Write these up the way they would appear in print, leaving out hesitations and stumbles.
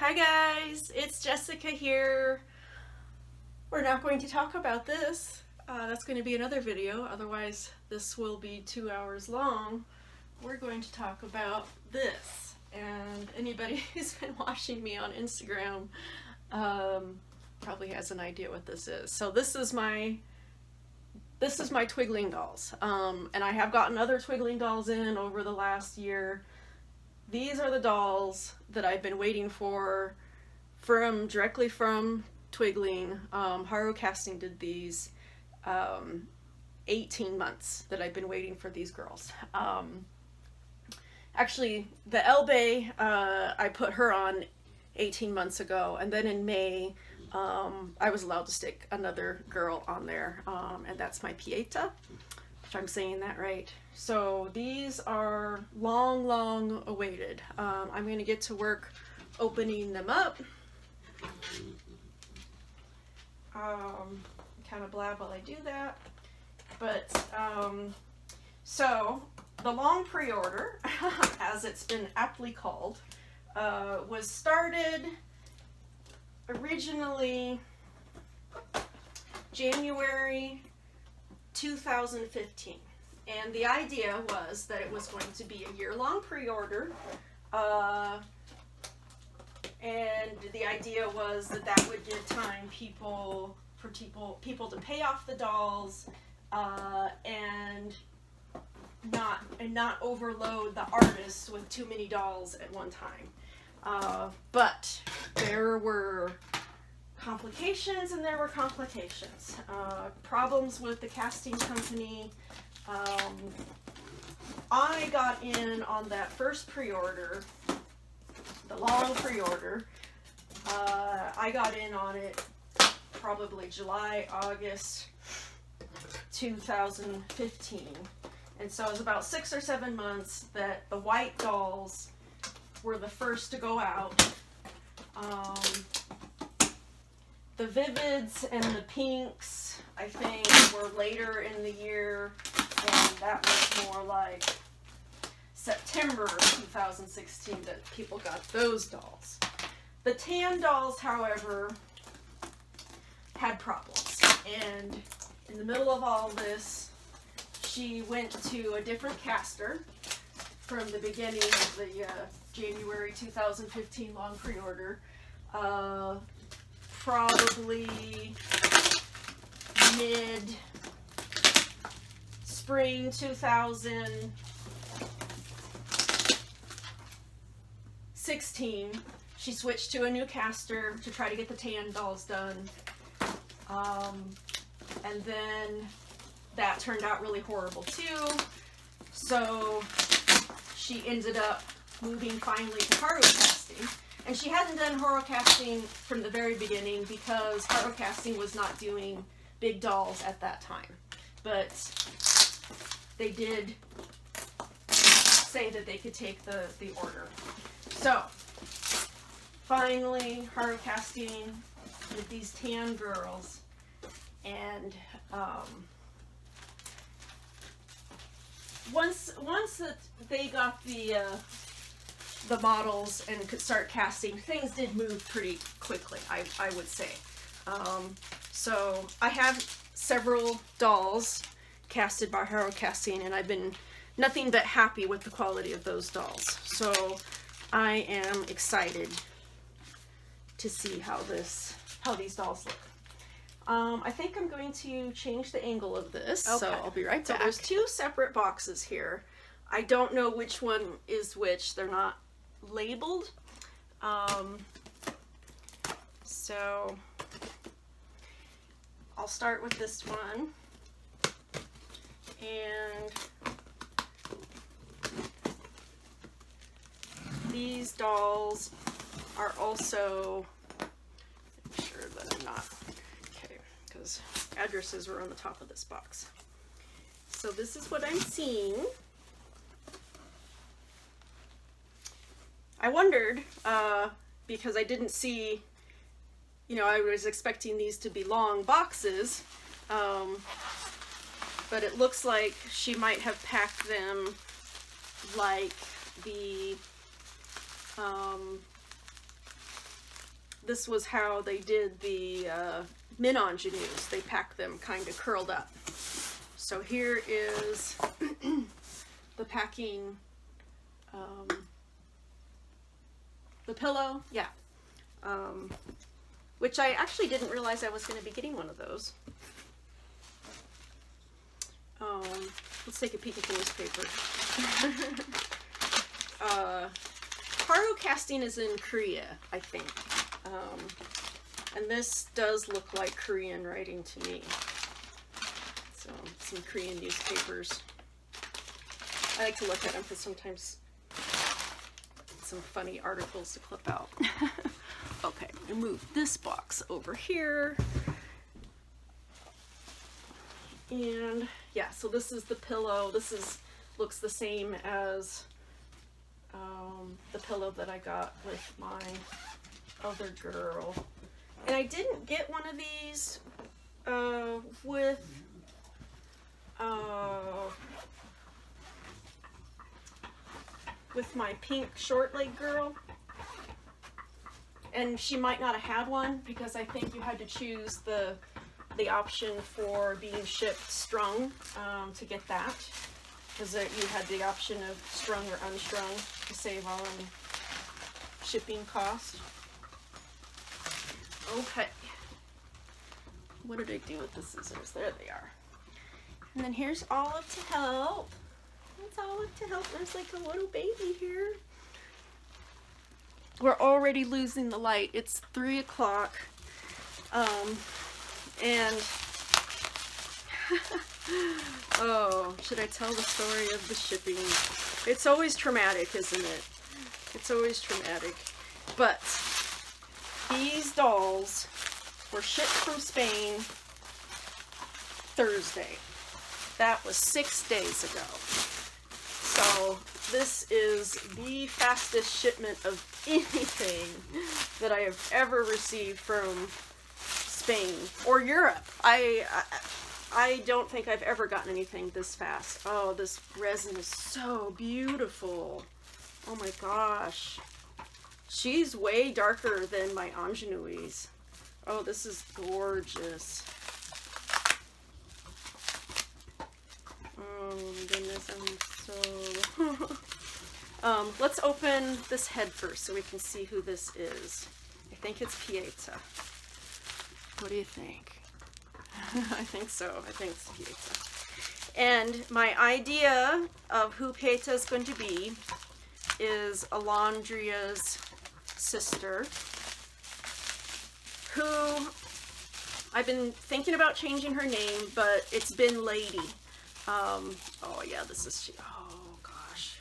Hi guys, it's Jessica here. We're not going to talk about this. That's going to be another video, otherwise this will be 2 hours long. We're going to talk about this. And anybody who's been watching me on Instagram probably has an idea what this is. So this is my Twigling dolls. And I have gotten other Twigling dolls in over the last year. These are the dolls that I've been waiting for directly from Twigling. Haro Casting did these 18 months that I've been waiting for these girls. Actually, the Elbe, I put her on 18 months ago, and then in May, I was allowed to stick another girl on there, and that's my Pieta, if I'm saying that right. So these are long awaited. I'm going to get to work opening them up. Kind of blab while I do that. But, so the long pre-order, as it's been aptly called, was started originally January 2015. And the idea was that it was going to be a year-long pre-order, and the idea was that that would give time for people to pay off the dolls, and not overload the artists with too many dolls at one time. But there were complications, and there were complications. Problems with the casting company. I got in on that first pre-order, the long pre-order. I got in on it probably July, August 2015. And so it was about 6 or 7 months that the white dolls were the first to go out. The Vivids and the Pinks, I think, were later in the year, and that was more like September 2016 that people got those dolls. The tan dolls, however, had problems, and in the middle of all this, she went to a different caster from the beginning of the January 2015 long pre-order. Probably mid-spring 2016, she switched to a new caster to try to get the tan dolls done. And then that turned out really horrible too. So she ended up moving finally to Haro Casting. And she hadn't done Haro Casting from the very beginning because Haro Casting was not doing big dolls at that time. But they did say that they could take the order. So finally, Haro Casting with these tan girls, and once that they got the models and could start casting, things did move pretty quickly, I would say. So I have several dolls casted by Haro Casting, and I've been nothing but happy with the quality of those dolls. So I am excited to see how these dolls look. I think I'm going to change the angle of this, okay. So I'll be right back. So there's two separate boxes here. I don't know which one is which. They're not labeled. So I'll start with this one. And these dolls are also, I'm sure that I'm not, okay, because addresses were on the top of this box. So this is what I'm seeing. I wondered, because I didn't see, I was expecting these to be long boxes, but it looks like she might have packed them like the this was how they did the min ingenues. They packed them kind of curled up. So here is the packing, the pillow, yeah. Which I actually didn't realize I was going to be getting one of those. Let's take a peek at the newspaper. Haru casting is in Korea, I think. And this does look like Korean writing to me. So, some Korean newspapers. I like to look at them because sometimes some funny articles to clip out. Okay, I'm gonna move this box over here. And yeah, so this is the pillow. This looks the same as the pillow that I got with my other girl. And I didn't get one of these with my pink short leg girl. And she might not have had one because I think you had to choose the option for being shipped strung to get that, because you had the option of strung or unstrung to save on shipping cost. Okay, what did I do with the scissors? There they are. And then here's Olive to help. It's Olive to help. There's like a little baby here. We're already losing the light. It's 3 o'clock. And oh, should I tell the story of the shipping? It's always traumatic, isn't it? It's always traumatic. But these dolls were shipped from Spain Thursday. That was 6 days ago. So this is the fastest shipment of anything that I have ever received from Spain or Europe. I don't think I've ever gotten anything this fast. Oh, this resin is so beautiful. Oh my gosh. She's way darker than my ingenues. Oh, this is gorgeous. Oh my goodness, I'm so... let's open this head first so we can see who this is. I think it's Pieta. What do you think? I think so. I think it's Pieta. And my idea of who Pieta is going to be is Alondria's sister, who I've been thinking about changing her name, but it's been Lady. Oh yeah, this is she. Oh gosh.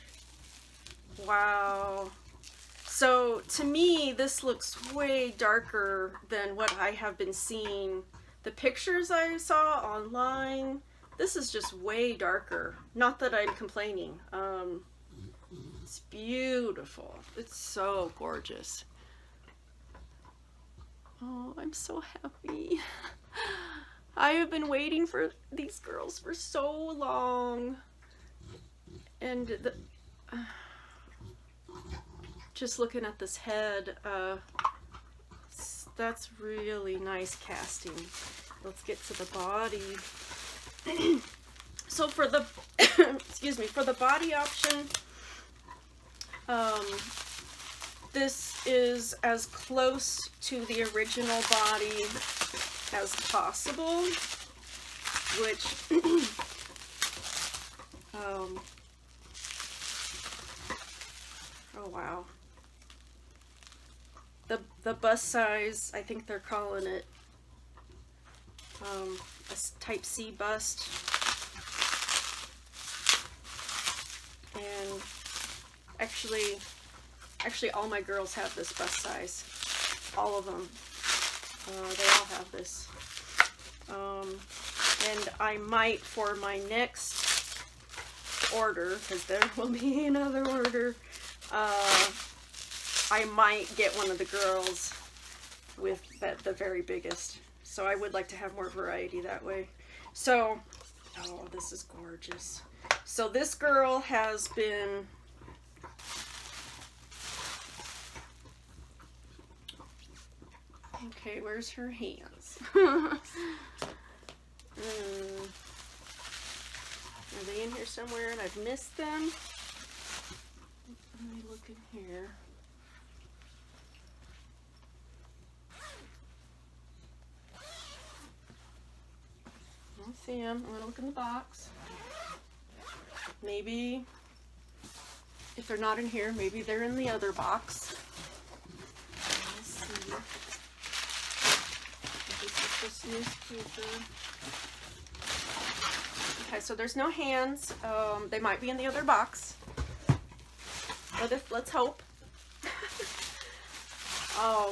Wow. So to me, this looks way darker than what I have been seeing. The pictures I saw online, this is just way darker. Not that I'm complaining. It's beautiful. It's so gorgeous. Oh, I'm so happy. I have been waiting for these girls for so long. And just looking at this head, that's really nice casting. Let's get to the body. So for the excuse me, for the body option, this is as close to the original body as possible, which oh wow. The bust size, I think they're calling it a type C bust. And actually all my girls have this bust size. All of them. They all have this. And I might, for my next order, because there will be another order, I might get one of the girls with the very biggest. So I would like to have more variety that way. So, oh, this is gorgeous. So this girl has been Okay, where's her hands? Are they in here somewhere and I've missed them? Let me look in here. I don't see them. I'm gonna look in the box. Maybe, if they're not in here, maybe they're in the other box. Let's see. This is just newspaper. Okay, so there's no hands. They might be in the other box. But let's hope. I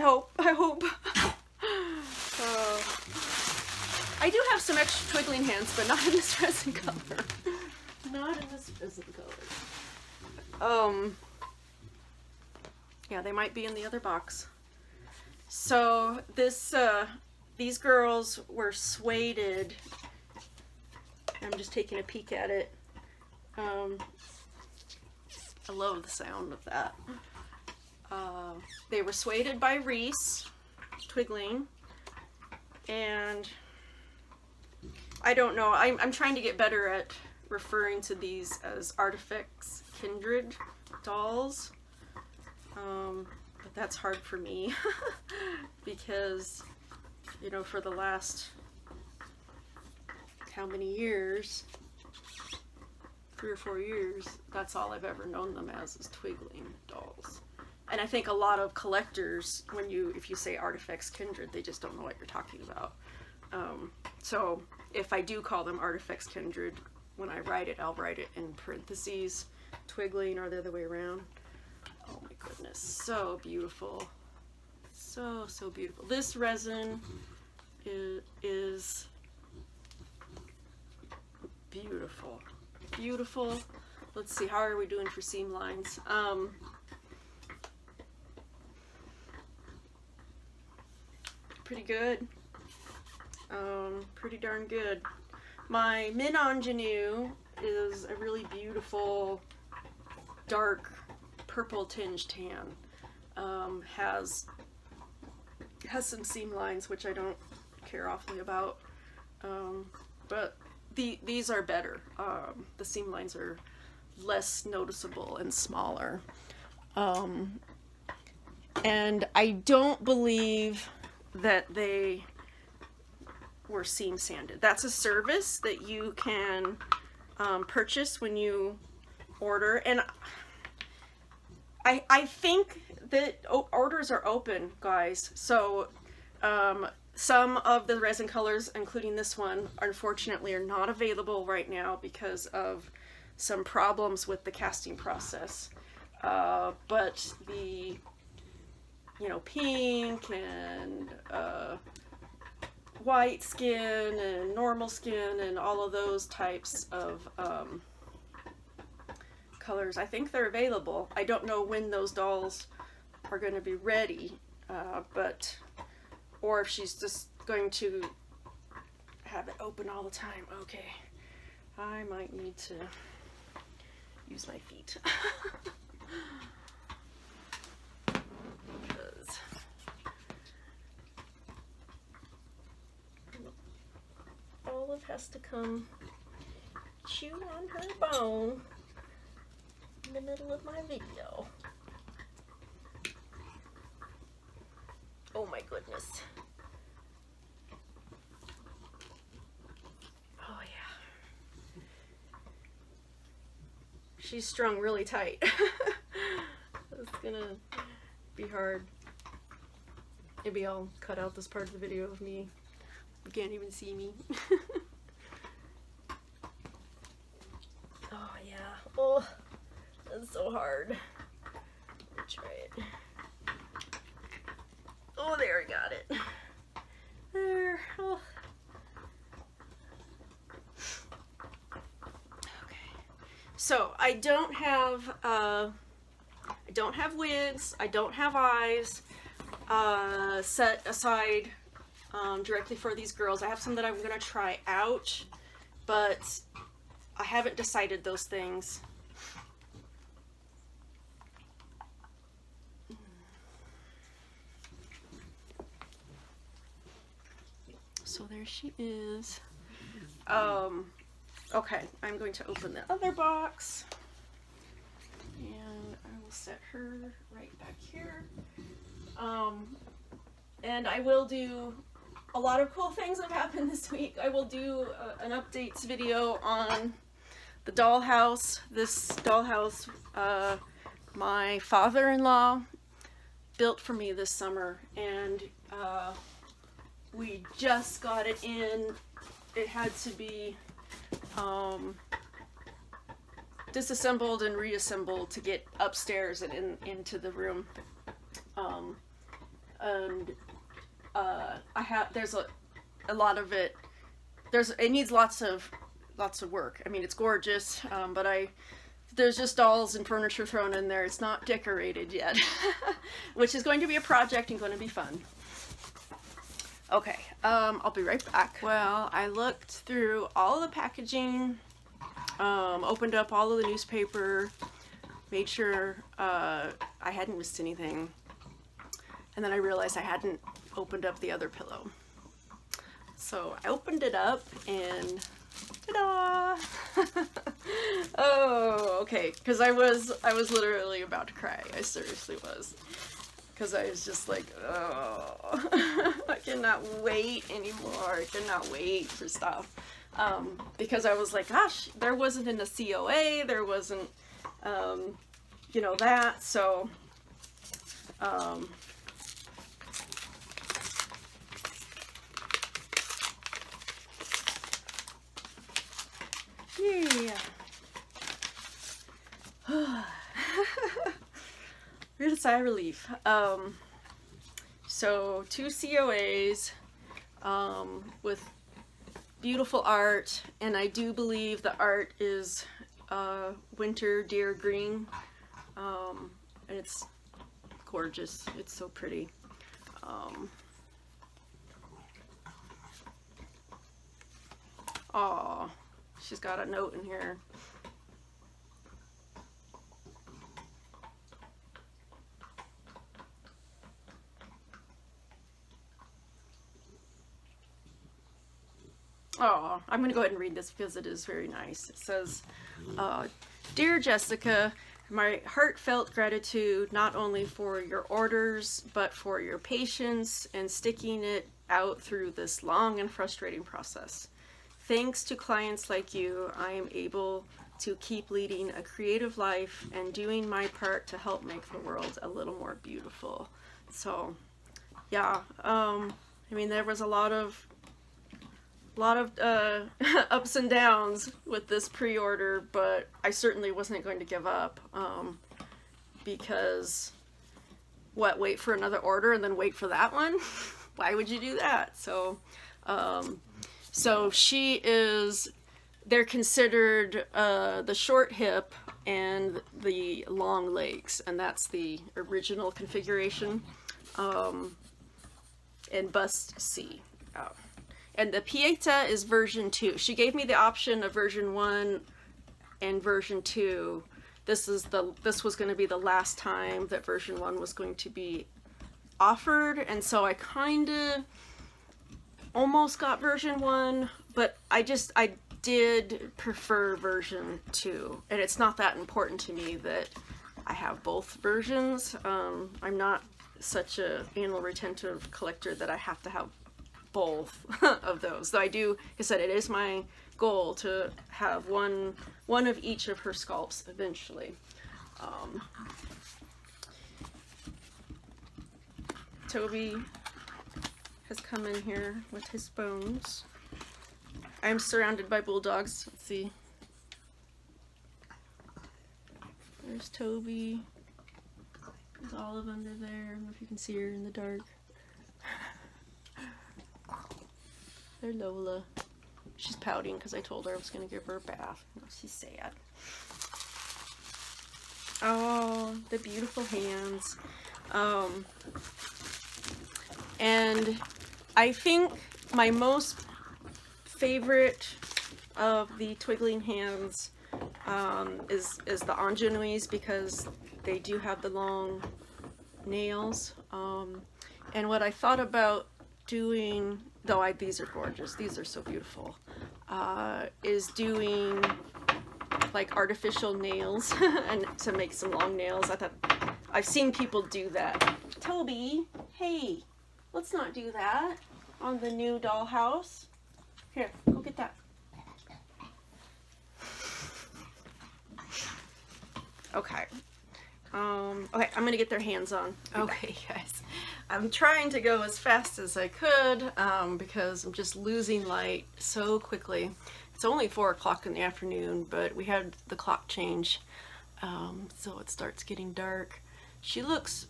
hope. I do have some extra twiggling hands, but not in this resin color. Not in this resin color. Yeah, they might be in the other box. So this, these girls were sueded. I'm just taking a peek at it. I love the sound of that. They were sueded by Reese Twigling, and I don't know. I'm trying to get better at referring to these as Artifex Kindred dolls, but that's hard for me because, you know, for the last how many years, 3 or 4 years, that's all I've ever known them as is Twigling dolls. And I think a lot of collectors, if you say Artifex Kindred, they just don't know what you're talking about. So if I do call them Artifex Kindred, when I write it, I'll write it in parentheses, Twigling, or the other way around. Oh my goodness, so beautiful. So beautiful. This resin is beautiful. Beautiful. Let's see, how are we doing for seam lines? Pretty good. Pretty darn good. My min ingenue is a really beautiful dark purple tinge tan. Has some seam lines, which I don't care awfully about, but these are better. The seam lines are less noticeable and smaller. And I don't believe that they were seam sanded. That's a service that you can purchase when you order, and I think that orders are open, guys. So some of the resin colors, including this one, unfortunately are not available right now because of some problems with the casting process. But the, you know, pink and white skin and normal skin and all of those types of colors, I think they're available. I don't know when those dolls are going to be ready, or if she's just going to have it open all the time. Okay, I might need to use my feet. Because Olive has to come chew on her bone in the middle of my video. Oh my goodness. Oh yeah. She's strung really tight. It's gonna be hard. Maybe I'll cut out this part of the video of me. You can't even see me. Oh yeah. Oh, that's so hard. Let me try it. Oh, there, I got it. There. Oh. Okay. So I don't have wigs. I don't have eyes set aside directly for these girls. I have some that I'm gonna try out, but I haven't decided those things. so there she is. Okay, I'm going to open the other box, and I will set her right back here. And I will do a lot of cool things that have happened this week. I will do an updates video on the dollhouse. This dollhouse, my father-in-law built for me this summer, and we just got it in. It had to be disassembled and reassembled to get upstairs and into the room. And there's a lot of it. It needs lots of work. I mean, it's gorgeous, but there's just dolls and furniture thrown in there. It's not decorated yet, which is going to be a project and going to be fun. Okay, I'll be right back. Well, I looked through all the packaging, opened up all of the newspaper, made sure I hadn't missed anything, and then I realized I hadn't opened up the other pillow. So I opened it up and ta-da! Oh, okay, because I was literally about to cry. I seriously was. Because I was just like, oh, I cannot wait anymore. I cannot wait for stuff. Because I was like, gosh, there wasn't in the COA, there wasn't, you know, that, so, yeah. Real sigh of relief. So 2 COAs with beautiful art, and I do believe the art is winter deer green, and it's gorgeous. It's so pretty. Aw, she's got a note in here. Oh, I'm going to go ahead and read this because it is very nice. It says, Dear Jessica, my heartfelt gratitude not only for your orders, but for your patience and sticking it out through this long and frustrating process. Thanks to clients like you, I am able to keep leading a creative life and doing my part to help make the world a little more beautiful. So, yeah, I mean, there was a lot of ups and downs with this pre-order, but I certainly wasn't going to give up, because wait for another order and then wait for that one? Why would you do that? So, so they're considered the short hip and the long legs, and that's the original configuration, and bust C. And the Pieta is version 2. She gave me the option of version 1 and version 2. This was going to be the last time that version 1 was going to be offered, and so I kind of almost got version 1, but I did prefer version 2, and it's not that important to me that I have both versions. I'm not such a anal retentive collector that I have to have both of those. Though I do, like I said, it is my goal to have one of each of her sculpts eventually. Toby has come in here with his bones. I'm surrounded by bulldogs. Let's see. There's Toby. There's Olive under there. I don't know if you can see her in the dark. There's Lola. She's pouting because I told her I was going to give her a bath. She's sad. Oh, the beautiful hands. And I think my most favorite of the Twigling hands is the ingenues, because they do have the long nails. And what I thought about doing though these are gorgeous. These are so beautiful. Is doing like artificial nails and to make some long nails. I thought I've seen people do that. Toby, hey, let's not do that on the new dollhouse. Here, go get that. Okay. Okay, I'm gonna get their hands on. Okay, guys. I'm trying to go as fast as I could because I'm just losing light so quickly. It's only 4 o'clock in the afternoon, but we had the clock change, so it starts getting dark. She looks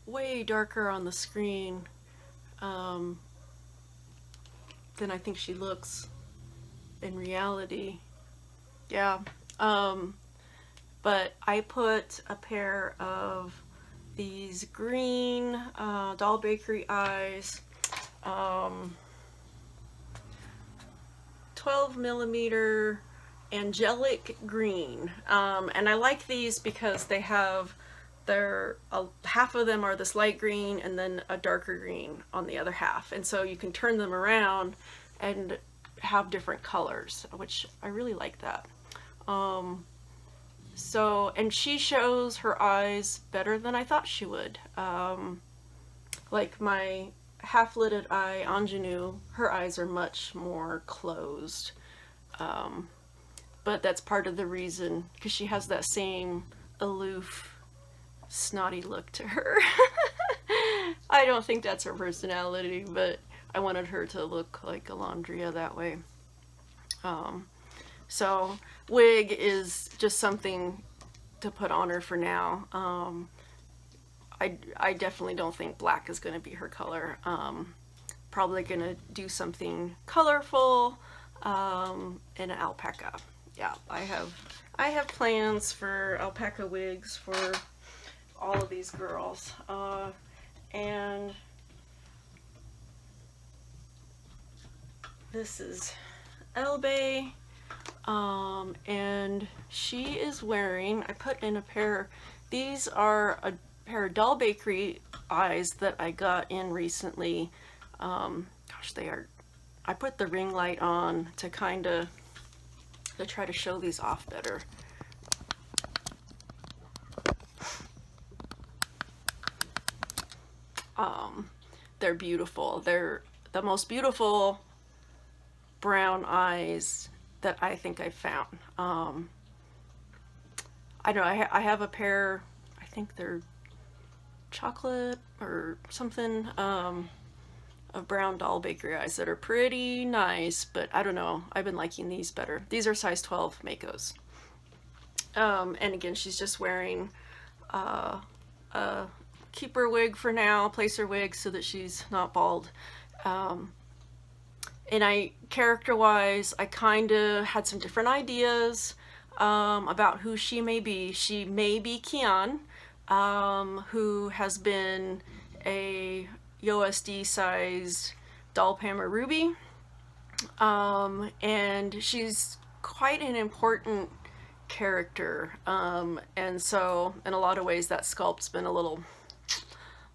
way darker on the screen than I think she looks in reality. Yeah. But I put a pair of these green Doll Bakery eyes, 12mm angelic green, and I like these because they have half of them are this light green and then a darker green on the other half, and so you can turn them around and have different colors, which I really like that. So, and she shows her eyes better than I thought she would. Like my half-lidded eye, Ingenue, her eyes are much more closed. But that's part of the reason, because she has that same aloof, snotty look to her. I don't think that's her personality, but I wanted her to look like Alondria that way. So wig is just something to put on her for now. I definitely don't think black is going to be her color. Probably going to do something colorful and an alpaca. Yeah, I have plans for alpaca wigs for all of these girls. And this is Elbe. And she is wearing, I put in a pair, these are a pair of Doll Bakery eyes that I got in recently. Gosh, they are, I put the ring light on to try to show these off better. They're beautiful. They're the most beautiful brown eyes that I think I've found. I know I have a pair, I think they're chocolate or something, of brown Doll Bakery eyes that are pretty nice, but I don't know, I've been liking these better. These are size 12 Makos. And again, she's just wearing a keeper wig for now, placer wig, so that she's not bald. And character-wise, I kind of had some different ideas about who she may be. She may be Kian, who has been a USD-sized doll Pammer Ruby, and she's quite an important character, and so in a lot of ways that sculpt's been a little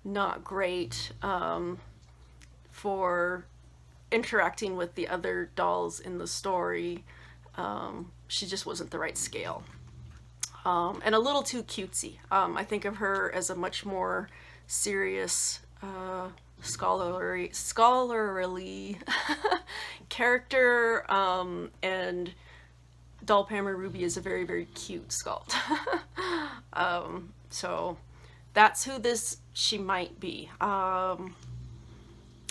not great for interacting with the other dolls in the story. She just wasn't the right scale, and a little too cutesy. I think of her as a much more serious, scholarly character, and Doll Pammer Ruby is a very, very cute sculpt. So that's who she might be.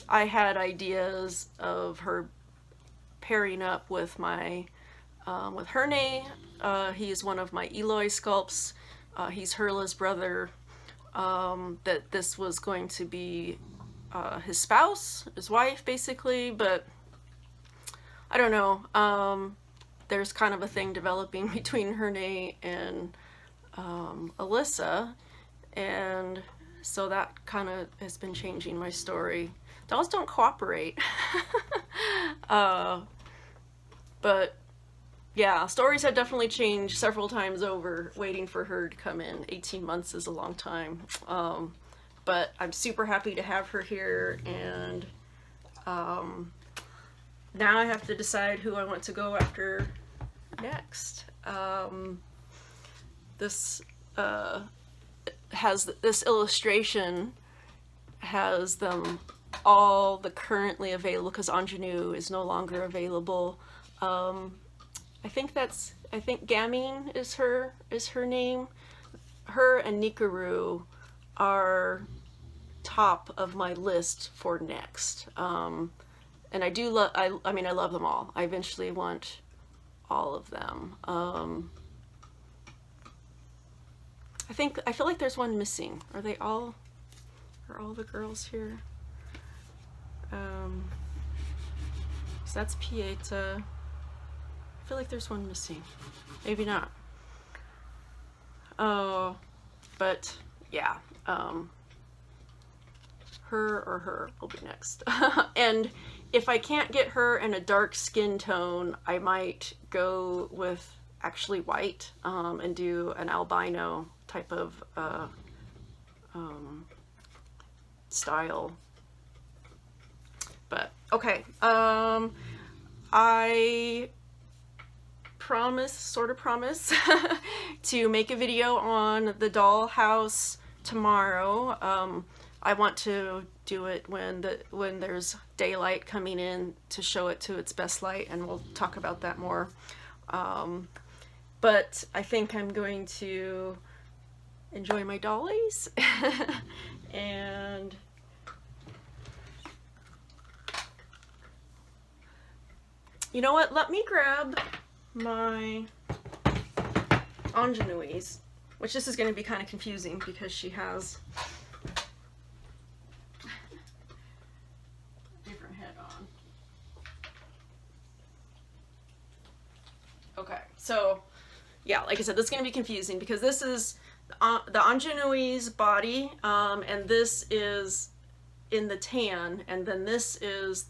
I had ideas of her pairing up with with Herne. He is one of my Eloy sculpts. He's Herla's brother. That this was going to be his spouse, his wife, basically, but I don't know. There's kind of a thing developing between Herne and Alyssa, and so that kind of has been changing my story. Dolls don't cooperate. But yeah, stories have definitely changed several times over waiting for her to come in. 18 months is a long time. But I'm super happy to have her here, and Now I have to decide who I want to go after next. This illustration has them all the currently available, because Ingenue is no longer available. I think Gamine is her name. Her and Nikaru are top of my list for next. And I do love, I mean, I love them all. I eventually want all of them. I feel like there's one missing. Are all the girls here? So that's Pieta. I feel like there's one missing. Maybe not. Oh, but yeah. Her will be next. And if I can't get her in a dark skin tone, I might go with actually white, and do an albino type of style. But okay, I sort of promise to make a video on the dollhouse tomorrow. I want to do it when there's daylight coming in to show it to its best light, and we'll talk about that more. But I think I'm going to enjoy my dollies and you know what? Let me grab my Ingenues, which this is going to be kind of confusing because she has a different head on. Okay, so yeah, like I said, this is going to be confusing because this is the Ingenues body, and this is in the tan, and then this is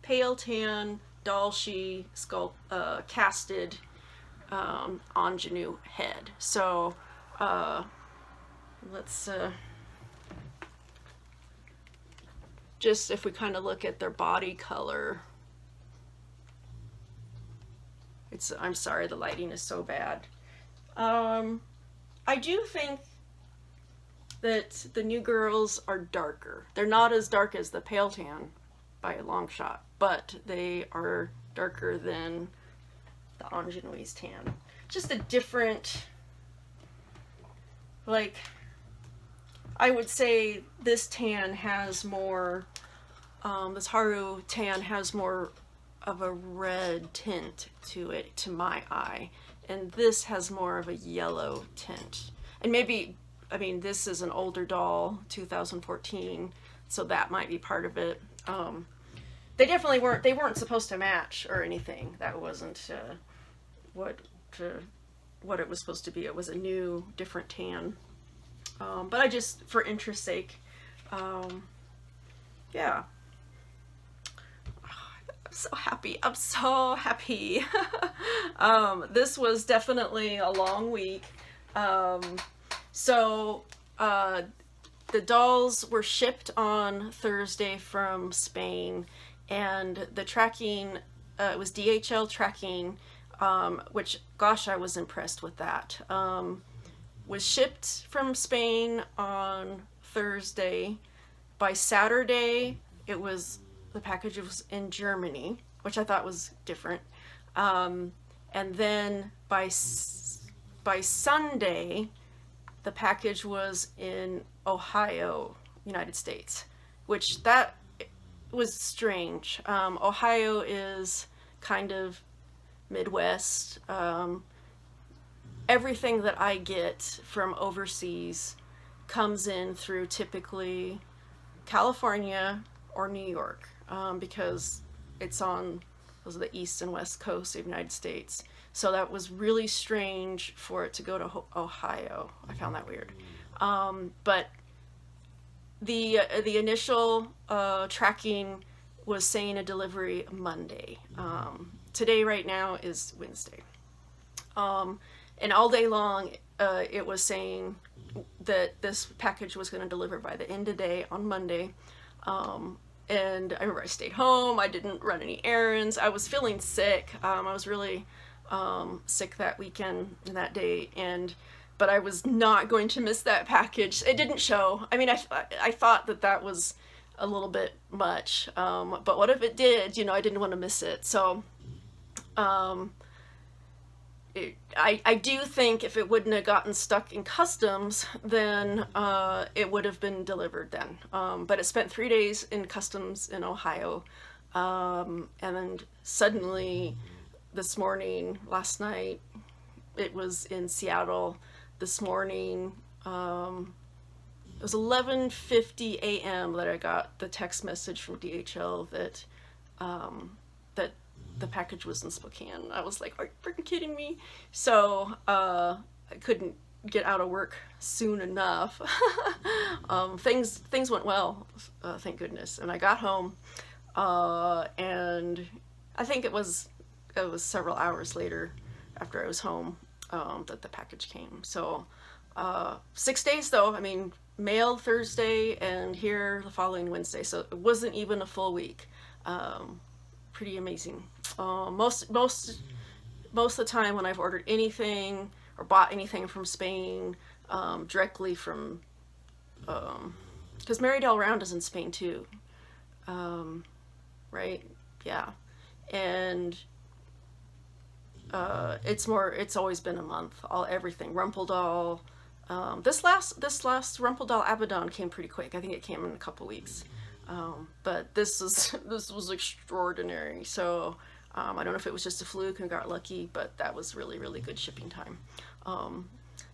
pale tan Dalshi casted Ingenue head. So let's just, if we kind of look at their body color, I'm sorry, the lighting is so bad. I do think that the new girls are darker. They're not as dark as the pale tan by a long shot, but they are darker than the Ingenues tan. Just a different, like, I would say this tan has more, this Haru tan has more of a red tint to it, to my eye, and this has more of a yellow tint. And maybe, I mean, this is an older doll, 2014, so that might be part of it. They definitely weren't supposed to match or anything. That wasn't what it was supposed to be. It was a new, different tan. But I just, for interest's sake, yeah. I'm so happy. I'm so happy. This was definitely a long week. So the dolls were shipped on Thursday from Spain, and the tracking, it was DHL tracking, which, gosh, I was impressed with that. Was shipped from Spain on Thursday. By Saturday, the package was in Germany, which I thought was different. And then by Sunday, the package was in Ohio, United States, which that was strange. Ohio is kind of Midwest. Everything that I get from overseas comes in through typically California or New York, because it's on those are the east and west coast of the United States. So that was really strange for it to go to Ohio. I found that weird. But the initial tracking was saying a delivery Monday. Today, right now, is Wednesday. And all day long, it was saying that this package was going to deliver by the end of the day on Monday. And I remember I stayed home. I didn't run any errands. I was feeling sick. I was really sick that weekend and that day, but I was not going to miss that package. It didn't show. I mean, I thought that was a little bit much, but what if it did? You know, I didn't want to miss it. So I do think if it wouldn't have gotten stuck in customs, then it would have been delivered then. But it spent 3 days in customs in Ohio, and then suddenly this morning, last night, it was in Seattle. This morning, it was 11:50 a.m. that I got the text message from DHL that that the package was in Spokane. I was like, are you freaking kidding me? So I couldn't get out of work soon enough. Things went well, thank goodness. And I got home, and I think it was several hours later after I was home that the package came. So 6 days though. I mean, mail Thursday and here the following Wednesday. So it wasn't even a full week. Pretty amazing. Most of the time when I've ordered anything or bought anything from Spain, directly from, because Merrydale Round is in Spain too, right? Yeah, and it's always been a month. Everything Rumpeldahl. This last Rumpeldahl Abaddon came pretty quick. I think it came in a couple weeks. But this was extraordinary. So I don't know if it was just a fluke and got lucky, but that was really, really good shipping time.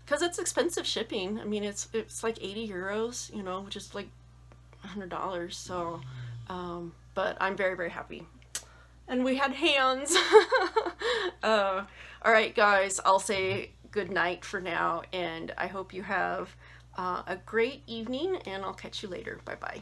Because it's expensive shipping. I mean, it's like 80 euros, you know, which is like $100. So, but I'm very, very happy. And we had hands. All right, guys, I'll say good night for now, and I hope you have a great evening, and I'll catch you later. Bye-bye.